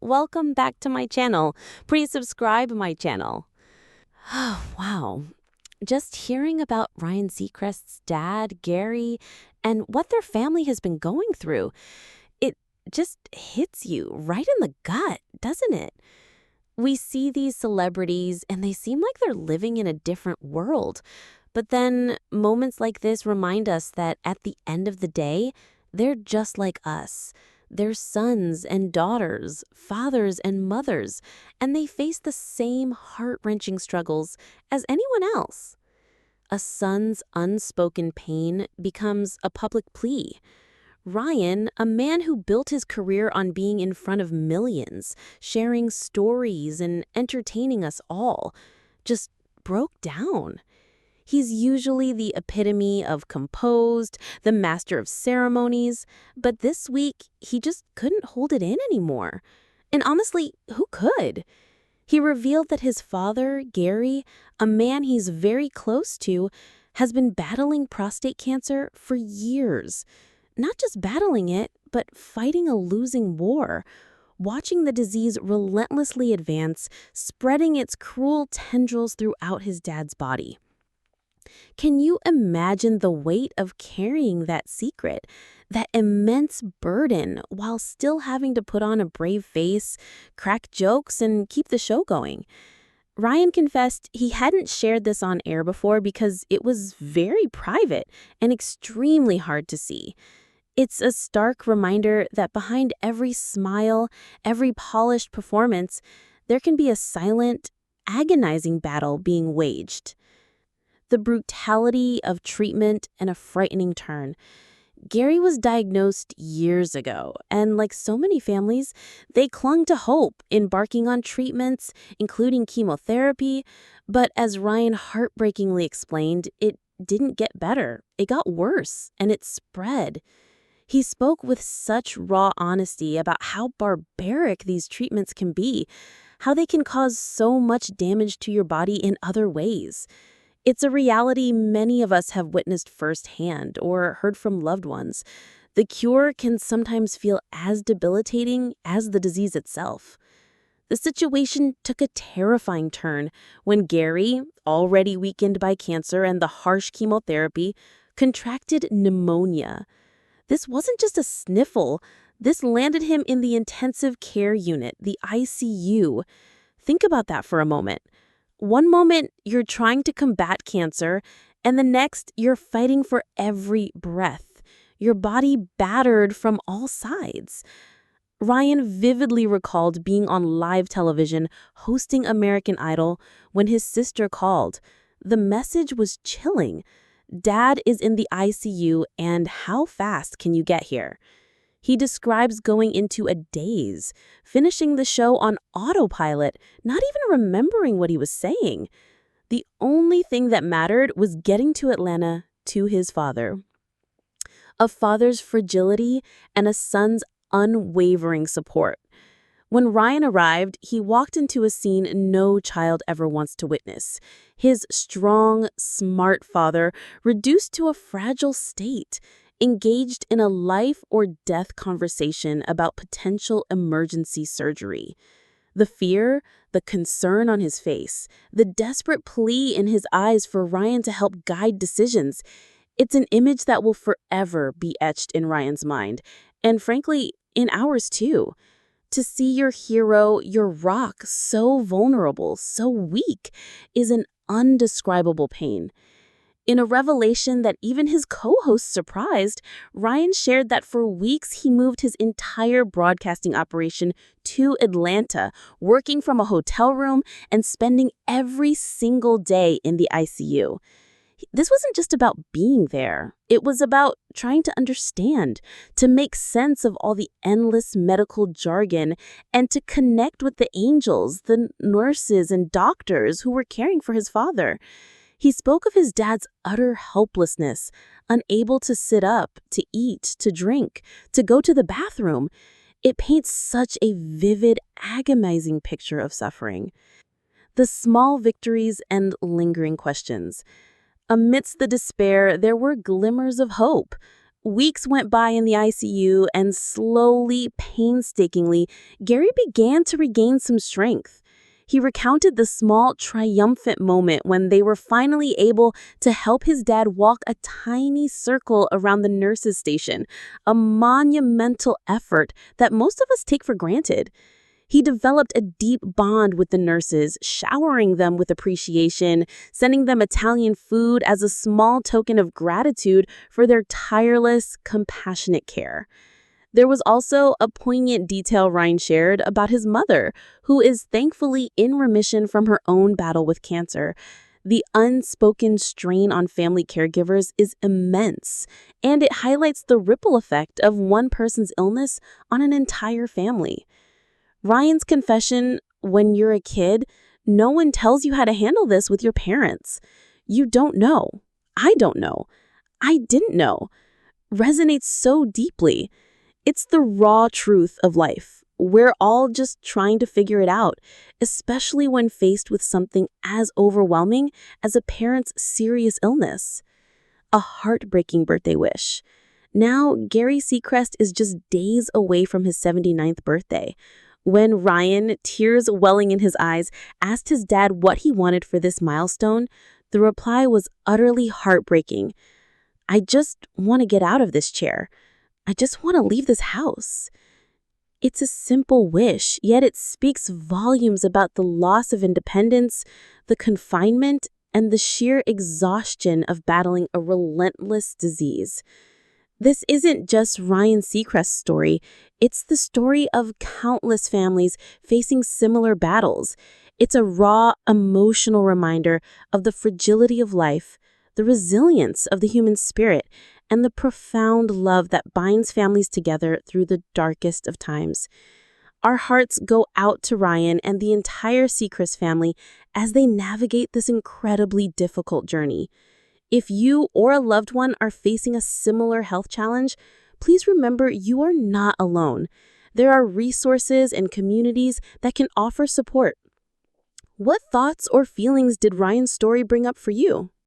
welcome back to my channel. Please subscribe my channel. Oh, wow. Just hearing about Ryan Seacrest's dad, Gary, and what their family has been going through, it just hits you right in the gut, doesn't it? We see these celebrities and they seem like they're living in a different world. But then moments like this remind us that at the end of the day, they're just like us. They're sons and daughters, fathers and mothers, and they face the same heart-wrenching struggles as anyone else. A son's unspoken pain becomes a public plea. Ryan, a man who built his career on being in front of millions, sharing stories and entertaining us all, just broke down. He's usually the epitome of composed, the master of ceremonies, but this week he just couldn't hold it in anymore. And honestly, who could? He revealed that his father, Gary, a man he's very close to, has been battling prostate cancer for years. Not just battling it, but fighting a losing war, watching the disease relentlessly advance, spreading its cruel tendrils throughout his dad's body. Can you imagine the weight of carrying that secret, that immense burden, while still having to put on a brave face, crack jokes, and keep the show going? Ryan confessed he hadn't shared this on air before because it was very private and extremely hard to see. It's a stark reminder that behind every smile, every polished performance, there can be a silent, agonizing battle being waged. The brutality of treatment and a frightening turn. Gary was diagnosed years ago, and like so many families, they clung to hope, embarking on treatments, including chemotherapy. But as Ryan heartbreakingly explained, it didn't get better. It got worse, and it spread. He spoke with such raw honesty about how barbaric these treatments can be, how they can cause so much damage to your body in other ways. It's a reality many of us have witnessed firsthand or heard from loved ones. The cure can sometimes feel as debilitating as the disease itself. The situation took a terrifying turn when Gary, already weakened by cancer and the harsh chemotherapy, contracted pneumonia. This wasn't just a sniffle. This landed him in the intensive care unit, the ICU. Think about that for a moment. One moment, you're trying to combat cancer, and the next, you're fighting for every breath. Your body battered from all sides. Ryan vividly recalled being on live television hosting American Idol when his sister called. The message was chilling. Dad is in the ICU, and how fast can you get here? He describes going into a daze, finishing the show on autopilot, not even remembering what he was saying. The only thing that mattered was getting to Atlanta to his father. A father's fragility and a son's unwavering support. When Ryan arrived, he walked into a scene no child ever wants to witness. His strong, smart father reduced to a fragile state, engaged in a life or death conversation about potential emergency surgery. The fear, the concern on his face, the desperate plea in his eyes for Ryan to help guide decisions. It's an image that will forever be etched in Ryan's mind, and frankly, in ours too. To see your hero, your rock, so vulnerable, so weak, is an undescribable pain. In a revelation that even his co-host surprised, Ryan shared that for weeks he moved his entire broadcasting operation to Atlanta, working from a hotel room and spending every single day in the ICU. This wasn't just about being there. It was about trying to understand, to make sense of all the endless medical jargon, and to connect with the angels, the nurses and doctors who were caring for his father. He spoke of his dad's utter helplessness, unable to sit up, to eat, to drink, to go to the bathroom. It paints such a vivid, agonizing picture of suffering. The small victories and lingering questions. Amidst the despair, there were glimmers of hope. Weeks went by in the ICU, and slowly, painstakingly, Gary began to regain some strength. He recounted the small, triumphant moment when they were finally able to help his dad walk a tiny circle around the nurses' station, a monumental effort that most of us take for granted. He developed a deep bond with the nurses, showering them with appreciation, sending them Italian food as a small token of gratitude for their tireless, compassionate care. There was also a poignant detail Ryan shared about his mother, who is thankfully in remission from her own battle with cancer. The unspoken strain on family caregivers is immense, and it highlights the ripple effect of one person's illness on an entire family. Ryan's confession, when you're a kid, no one tells you how to handle this with your parents. You don't know. I don't know. I didn't know. Resonates so deeply. It's the raw truth of life. We're all just trying to figure it out, especially when faced with something as overwhelming as a parent's serious illness. A heartbreaking birthday wish. Now, Gary Seacrest is just days away from his 79th birthday. When Ryan, tears welling in his eyes, asked his dad what he wanted for this milestone, the reply was utterly heartbreaking. "I just want to get out of this chair. I just want to leave this house." It's a simple wish, yet it speaks volumes about the loss of independence, the confinement, and the sheer exhaustion of battling a relentless disease. This isn't just Ryan Seacrest's story. It's the story of countless families facing similar battles. It's a raw, emotional reminder of the fragility of life, the resilience of the human spirit, and the profound love that binds families together through the darkest of times. Our hearts go out to Ryan and the entire Seacrest family as they navigate this incredibly difficult journey. If you or a loved one are facing a similar health challenge, please remember you are not alone. There are resources and communities that can offer support. What thoughts or feelings did Ryan's story bring up for you?